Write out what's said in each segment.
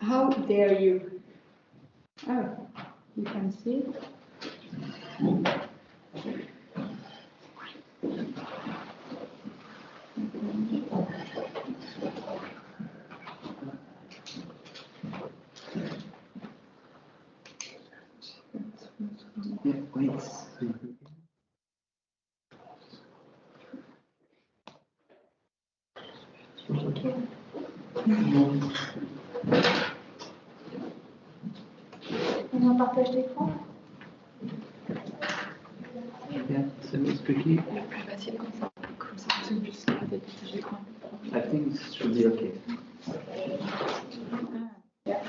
How dare you? Oh, you can see it. Yeah, wait. On partage d'écran. Yeah, so it's quickly. Le plus facile comme ça tu puisses garder le partage d'écran. I think it should be okay. Yeah.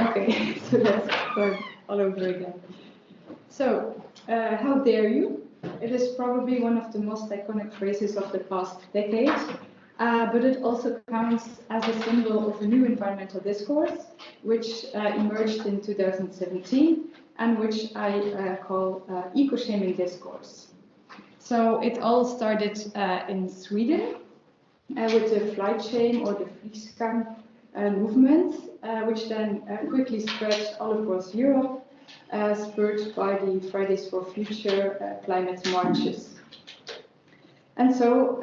Okay, so let's start all over again. So, how dare you? It is probably one of the most iconic phrases of the past decade, but it also counts as a symbol of a new environmental discourse, which emerged in 2017, and which I call eco-shaming discourse. So it all started in Sweden with the flight shame or the vliegskam movement, which then quickly spread all across Europe, spurred by the Fridays for Future climate marches. And so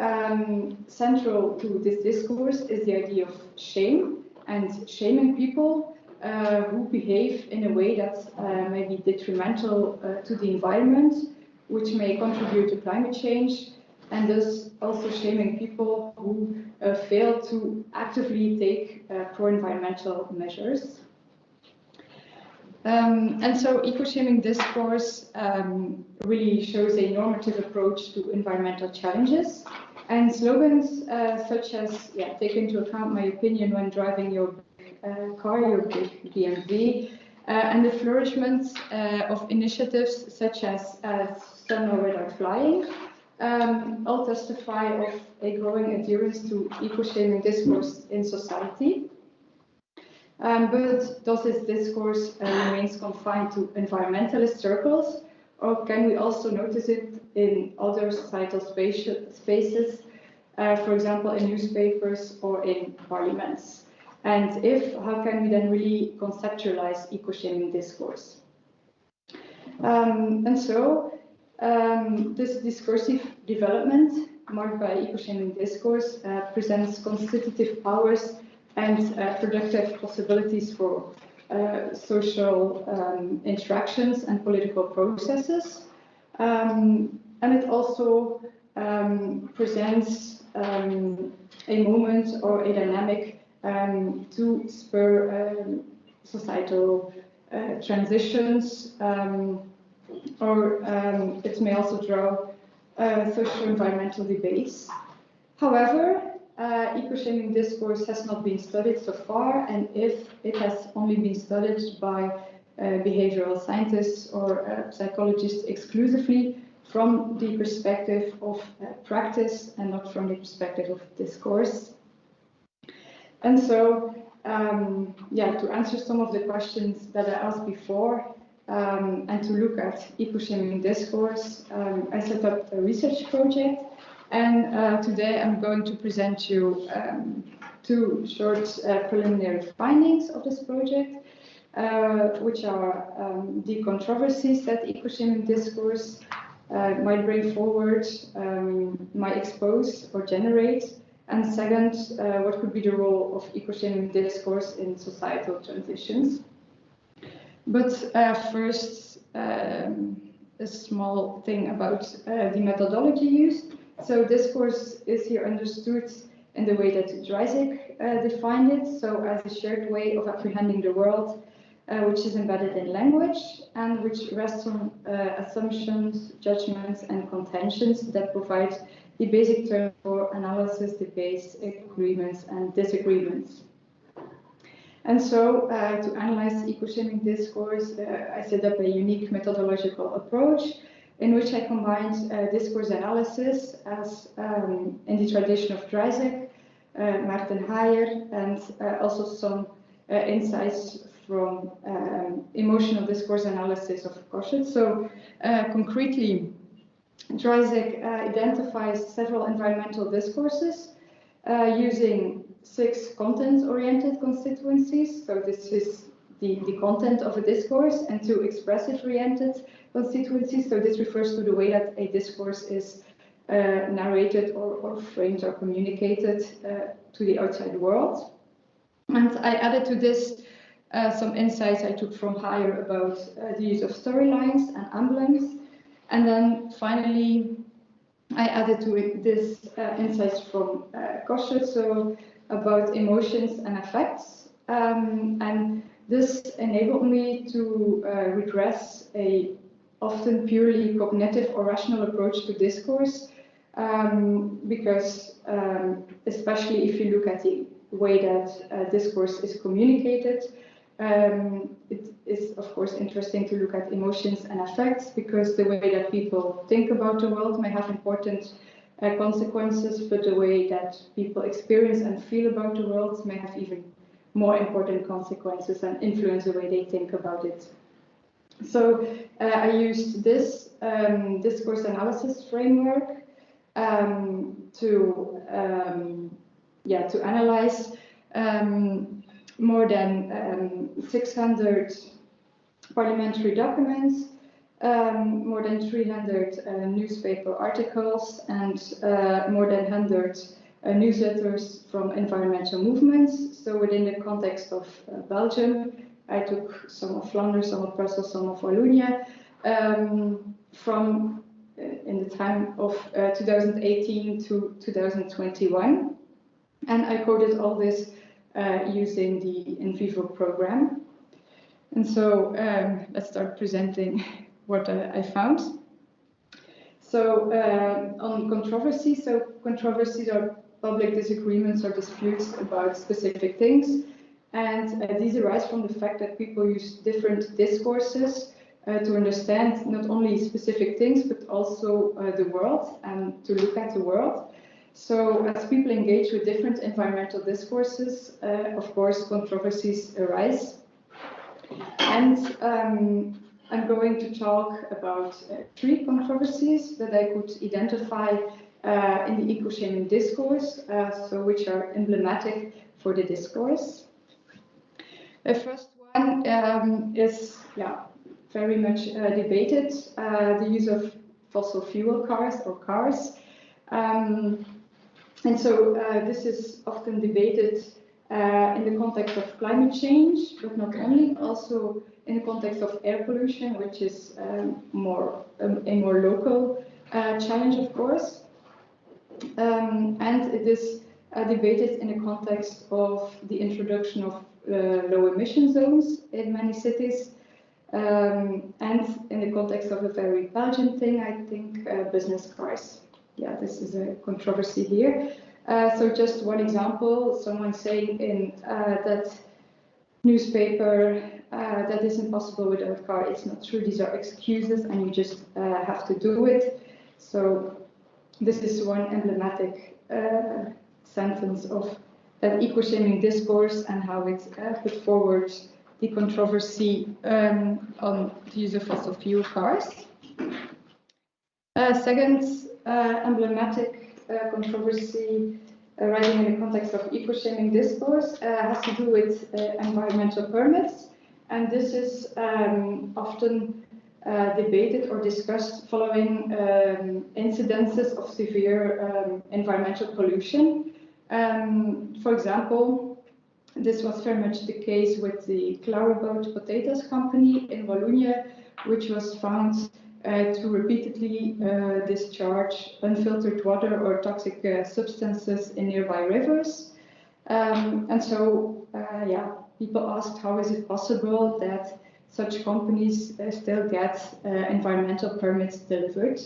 central to this discourse is the idea of shame and shaming people who behave in a way that may be detrimental to the environment, which may contribute to climate change, and thus also shaming people who fail to actively take pro-environmental measures. And so eco-shaming discourse really shows a normative approach to environmental challenges, and slogans such as take into account my opinion when driving your car, your big BMW, and the flourishment of initiatives such as Sun Without Flying all testify of a growing adherence to eco-shaming discourse in society. But does this discourse remains confined to environmentalist circles, or can we also notice it in other societal spaces, for example, in newspapers or in parliaments? And if, how can we then really conceptualize eco-shaming discourse? And so this discursive development marked by eco-shaming discourse presents constitutive powers and productive possibilities for social interactions and political processes. And it also presents a moment or a dynamic to spur societal transitions, or it may also draw social environmental debates. However, eco-shaming discourse has not been studied so far, and if it has only been studied by behavioral scientists or psychologists exclusively from the perspective of practice and not from the perspective of discourse. And so, to answer some of the questions that I asked before, and to look at eco-shaming discourse, I set up a research project. And today I'm going to present you two short preliminary findings of this project, which are the controversies that eco-shaming discourse might bring forward, might expose or generate, and second, what could be the role of eco-shaming discourse in societal transitions. But first, a small thing about the methodology used. So discourse is here understood in the way that Dreisig defined it, so as a shared way of apprehending the world, which is embedded in language and which rests on assumptions, judgments, and contentions that provide the basic term for analysis, debates, agreements, and disagreements. And so, to analyze eco-shaming discourse, I set up a unique methodological approach in which I combined discourse analysis as in the tradition of Dreisig, Martin Heyer, and also some insights from emotional discourse analysis of Koshet. So concretely, Dreisig identifies several environmental discourses using 6 content-oriented constituencies. So this is the content of a discourse, and 2 expressive-oriented constituencies. So this refers to the way that a discourse is narrated or framed or communicated to the outside world. And I added to this some insights I took from Higher about the use of storylines and emblems. And then finally, I added to it this insights from Kosher, so about emotions and affects. And this enabled me to redress a often purely cognitive or rational approach to discourse, because especially if you look at the way that discourse is communicated, it is of course interesting to look at emotions and affects, because the way that people think about the world may have important consequences, but the way that people experience and feel about the world may have even more important consequences and influence the way they think about it. So I used this discourse analysis framework to analyze more than 600 parliamentary documents, more than 300 newspaper articles, and more than 100 newsletters from environmental movements. So within the context of Belgium, I took some of Flanders, some of Brussels, some of Wallonia, from in the time of 2018 to 2021. And I coded all this using the in vivo program. And so let's start presenting what I found. So on controversies, so controversies are public disagreements or disputes about specific things. And these arise from the fact that people use different discourses to understand not only specific things, but also the world and to look at the world. So as people engage with different environmental discourses, of course, controversies arise. And I'm going to talk about 3 controversies that I could identify in the eco-shaming discourse, so which are emblematic for the discourse. The first one is very much debated, the use of fossil fuel cars or cars. And so this is often debated in the context of climate change, but not only, also in the context of air pollution, which is a more local challenge, of course. And it is debated in the context of the introduction of low emission zones in many cities, and in the context of a very Belgian thing, I think, business cars. Yeah, this is a controversy here. So just one example, someone saying in that newspaper that is impossible without a car. It's not true. These are excuses and you just have to do it. So this is one emblematic sentence of that eco-shaming discourse and how it put forward the controversy on the use of fossil fuel cars. Second emblematic controversy arising in the context of eco-shaming discourse has to do with environmental permits, and this is often debated or discussed following incidences of severe environmental pollution. For example, this was very much the case with the Clauberbout Potatoes Company in Wallonia, which was found to repeatedly discharge unfiltered water or toxic substances in nearby rivers. And so, people asked, how is it possible that such companies still get environmental permits delivered?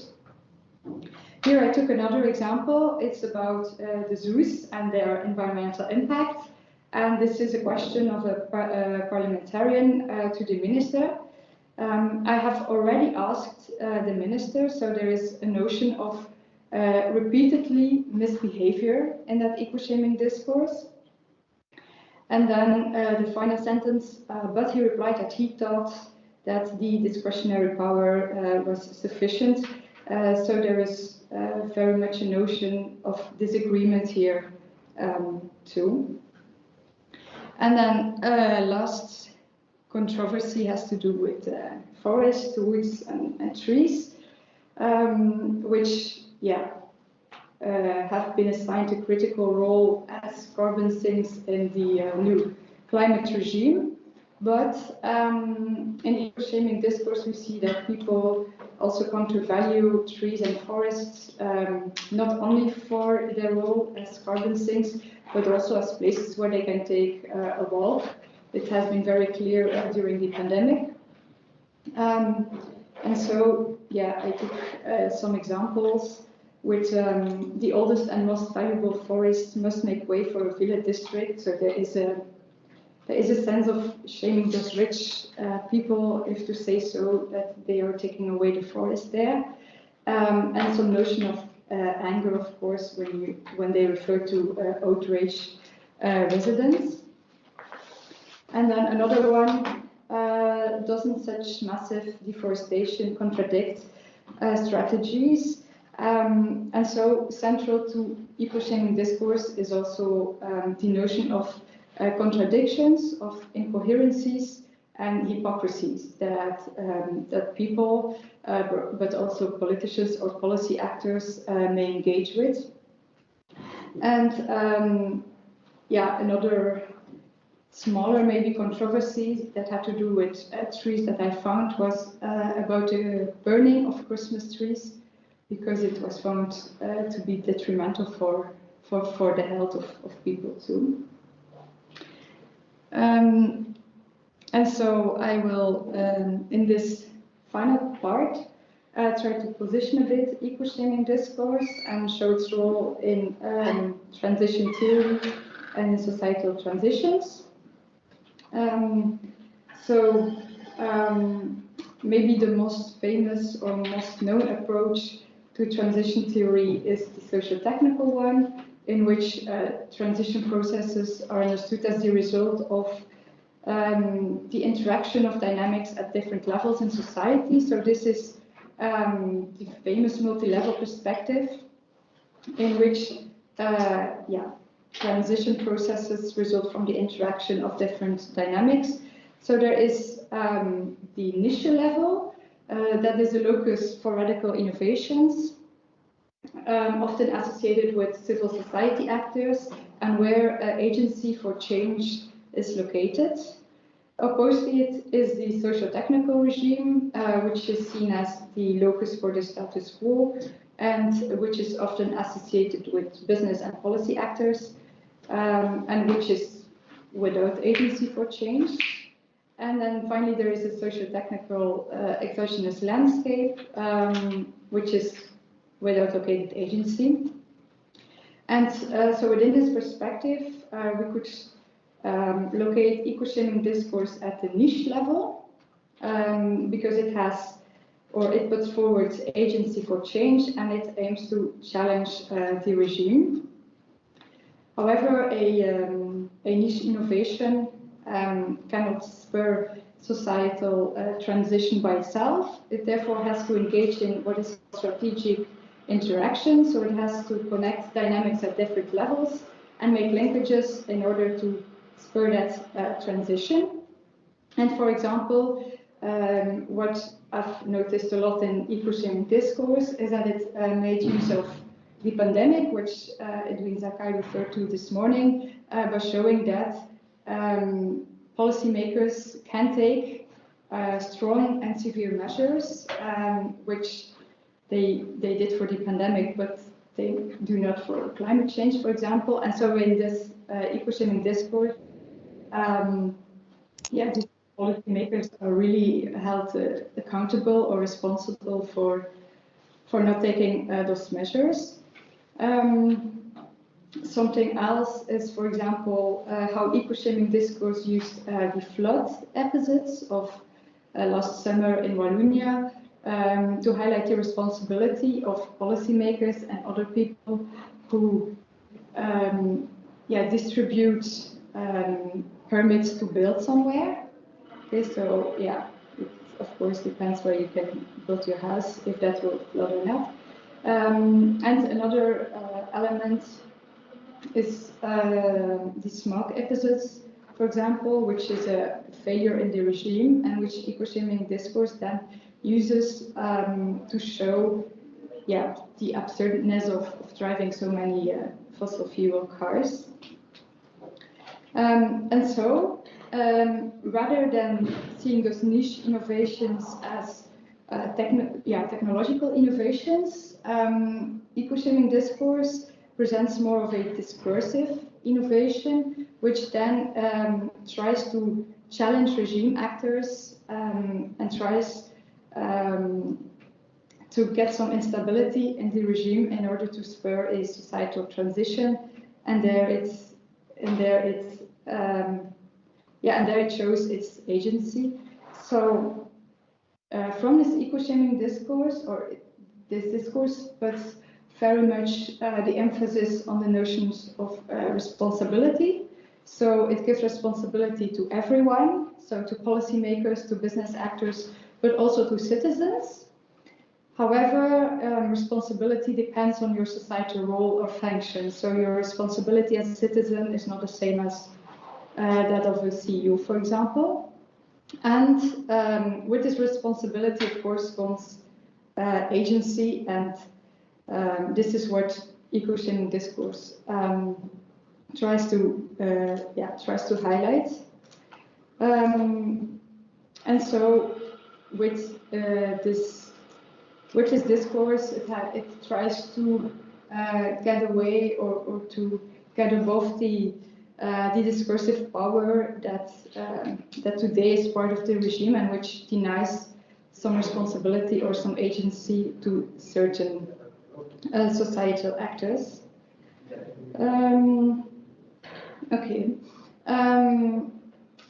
Here I took another example. It's about the zoos and their environmental impact. And this is a question of a parliamentarian to the minister. I have already asked the minister, so there is a notion of repeatedly misbehavior in that eco-shaming discourse. And then the final sentence, but he replied that he thought that the discretionary power was sufficient. So there is very much a notion of disagreement here too. And then last controversy has to do with forests, woods, and trees, which, have been assigned a critical role as carbon sinks in the new climate regime. But in eco-shaming discourse, we see that people also come to value trees and forests not only for their role as carbon sinks, but also as places where they can take a walk. It has been very clear during the pandemic. And so, I took some examples. With the oldest and most valuable forests must make way for a village district. So there is a sense of shaming those rich people, if to say so, that they are taking away the forest there, and some notion of anger, of course, when they refer to outraged residents. And then another one: doesn't such massive deforestation contradict strategies? And so central to eco-shaming discourse is also the notion of contradictions, of incoherencies and hypocrisies that people, but also politicians or policy actors may engage with. And another smaller maybe controversy that had to do with trees that I found was about the burning of Christmas trees, because it was found to be detrimental for the health of people too. And so I will, in this final part, try to position a bit eco-shaming discourse and show its role in transition theory and societal transitions. Maybe the most famous or most known approach to transition theory is the socio-technical one, in which transition processes are understood as the result of the interaction of dynamics at different levels in society. So this is the famous multi-level perspective, in which transition processes result from the interaction of different dynamics. So there is the initial level, that is a locus for radical innovations, often associated with civil society actors, and where agency for change is located. Opposed to it is the socio-technical regime, which is seen as the locus for the status quo, and which is often associated with business and policy actors, and which is without agency for change. And then finally, there is a socio-technical exogenous landscape, which is without located agency. And so within this perspective, we could locate eco-shaming discourse at the niche level, because it puts forward agency for change, and it aims to challenge the regime. However, a niche innovation cannot spur societal transition by itself. It therefore has to engage in what is strategic interaction. So it has to connect dynamics at different levels and make linkages in order to spur that transition. And for example, what I've noticed a lot in eco-shaming discourse is that it made use of the pandemic, which Edwin Zakai referred to this morning, by showing that policymakers can take strong and severe measures, which they did for the pandemic, but they do not for climate change, for example. And so in this eco-shaming discourse, these policymakers are really held accountable or responsible for not taking those measures. Something else is, for example, how eco-shaming discourse used the flood episodes of last summer in Wallonia to highlight the responsibility of policymakers and other people who distribute permits to build somewhere. Okay, so it of course depends where you can build your house, if that will flood or not. And another element is the smog episodes, for example, which is a failure in the regime and which eco-shaming discourse then uses to show the absurdness of driving so many fossil fuel cars. And so, rather than seeing those niche innovations as technological innovations, eco-shaming discourse presents more of a discursive innovation, which then tries to challenge regime actors and tries to get some instability in the regime in order to spur a societal transition. And there it shows its agency. So from this eco-shaming discourse, or this discourse, but very much the emphasis on the notions of responsibility. So it gives responsibility to everyone, so to policymakers, to business actors, but also to citizens. However, responsibility depends on your societal role or function. So your responsibility as a citizen is not the same as that of a CEO, for example. And with this responsibility, of course, comes agency, and this is what eco-shaming discourse tries to highlight. And so, with this discourse, it tries to get away or to get above the discursive power that today is part of the regime and which denies some responsibility or some agency to certain societal actors.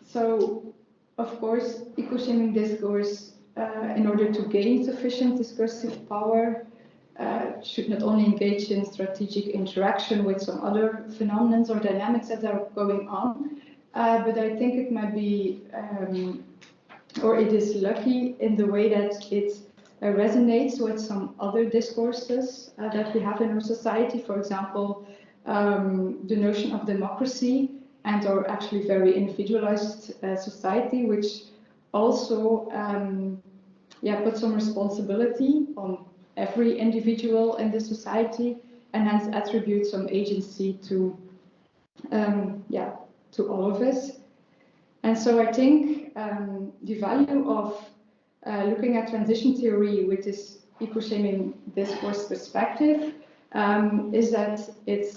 So, of course, eco-shaming discourse, in order to gain sufficient discursive power, should not only engage in strategic interaction with some other phenomena or dynamics that are going on, but I think it might be, or it is lucky in the way that it resonates with some other discourses that we have in our society. For example, the notion of democracy and our actually very individualized society, which also put some responsibility on every individual in the society and hence attribute some agency to all of us. And so I think the value of looking at transition theory with this eco-shaming discourse perspective is that it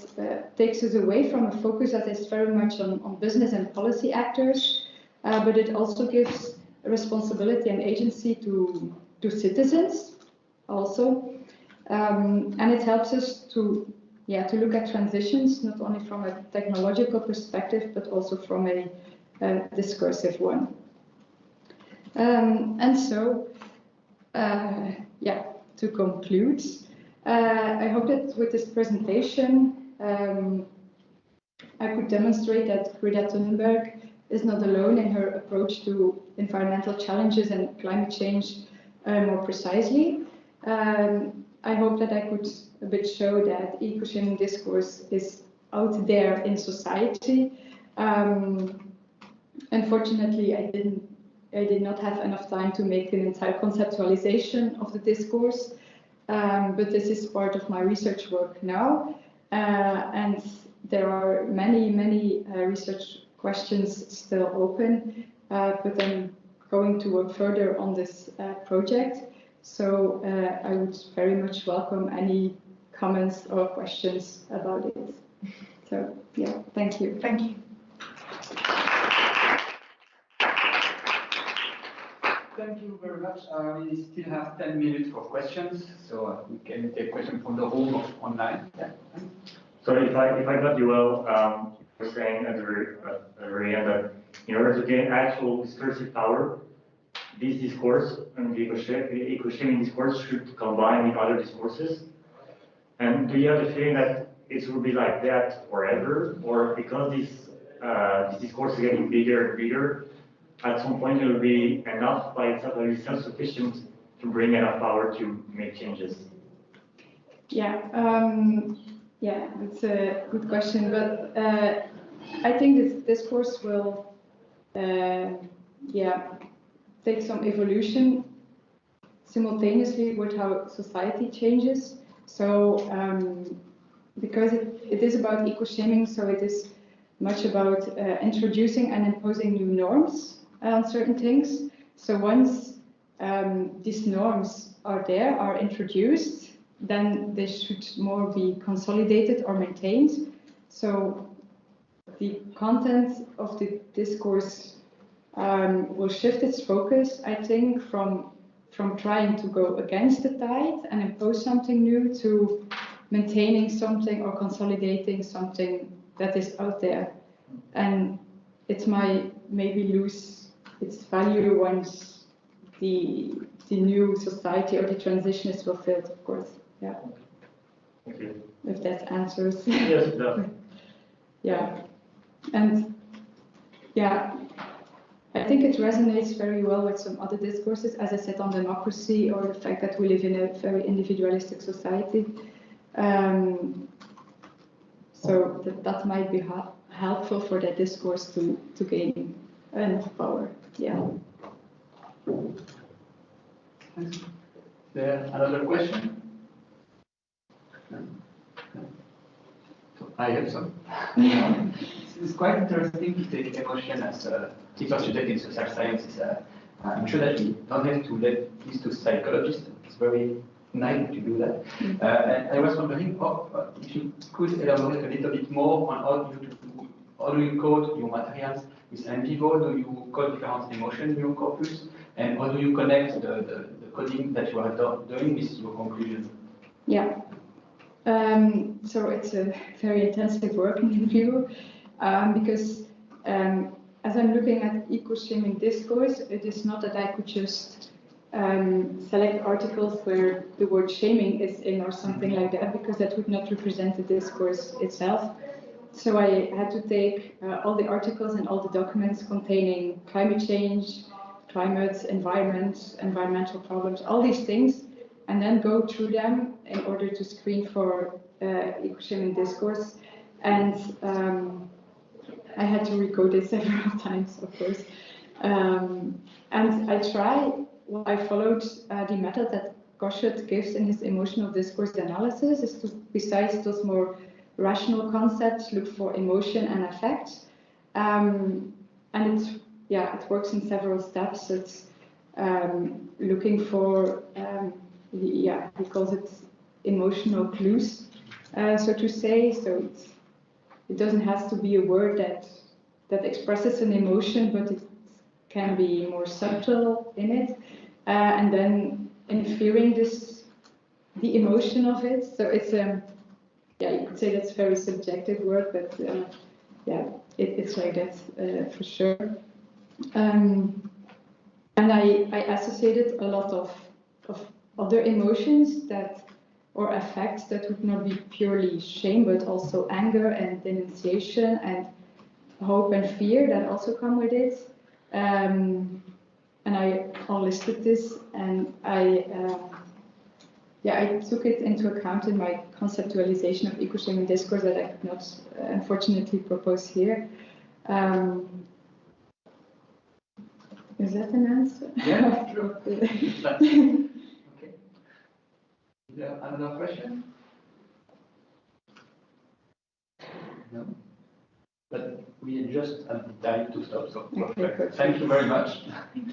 takes us away from a focus that is very much on business and policy actors, but it also gives responsibility and agency to citizens also, and it helps us to look at transitions not only from a technological perspective but also from a discursive one. And so, to conclude, I hope that with this presentation I could demonstrate that Greta Thunberg is not alone in her approach to environmental challenges and climate change more precisely. I hope that I could a bit show that eco-shaming discourse is out there in society. Unfortunately, I did not have enough time to make an entire conceptualization of the discourse, but this is part of my research work now, and there are many research questions still open, but I'm going to work further on this project. So I would very much welcome any comments or questions about it. So yeah, thank you. Thank you. Thank you very much. We still have 10 minutes for questions, so we can take questions from the room or online. Yeah. So if I got you well, you were saying at the very end that in order to gain actual discursive power, this discourse and the eco-shaming discourse should combine with other discourses. And do you have the feeling that it will be like that forever, or because this discourse is getting bigger and bigger, at some point it will be enough by itself, it will be self-sufficient to bring enough power to make changes? Yeah, Yeah, it's a good question, but I think this discourse will, yeah, take some evolution simultaneously with how society changes. So, because it is about eco-shaming, so it is much about introducing and imposing new norms on certain things. So once these norms are there, are introduced, then they should more be consolidated or maintained. So the content of the discourse will shift its focus, I think, from trying to go against the tide and impose something new to maintaining something or consolidating something that is out there. And it might maybe lose its value once the new society or the transition is fulfilled, of course. Yeah. Thank you. If that answers. Yes, it does. Yeah. And yeah, I think it resonates very well with some other discourses, as I said, on democracy or the fact that we live in a very individualistic society. So that might be helpful for that discourse to gain enough power. Yeah. Is there another question? So I have some. It's quite interesting to take emotion as a teacher subject in social sciences. I'm sure that we don't have to let this to psychologists. It's very nice to do that. And I was wondering if you could elaborate a little bit more on how do you code your materials with NVivo? Do you code different emotions in your corpus? And how do you connect the coding that you are doing with your conclusion? Yeah. So it's a very intensive work in view because as I'm looking at eco-shaming discourse, it is not that I could just select articles where the word shaming is in or something like that, because that would not represent the discourse itself. So I had to take all the articles and all the documents containing climate change, climate, environment, environmental problems, all these things, and then go through them in order to screen for eco-shaming discourse. And I had to recode it several times, of course. And I followed the method that Goschet gives in his emotional discourse analysis, is to, besides those more rational concepts, look for emotion and affect. And it works in several steps. It's looking for, he calls it emotional clues, so to say. So it doesn't have to be a word that expresses an emotion, but it can be more subtle in it, and then inferring the emotion of it. So it's you could say that's very subjective work, but it's like that for sure. And I associated a lot of other emotions or affects that would not be purely shame, but also anger and denunciation and hope and fear that also come with it. And I all listed this, and I took it into account in my conceptualization of eco-shaming discourse that I could not, unfortunately, propose here. Is that an answer? Yeah, sure. Okay. Is there another question? No. But we just have the time to stop, so Okay, perfect. thank you very much.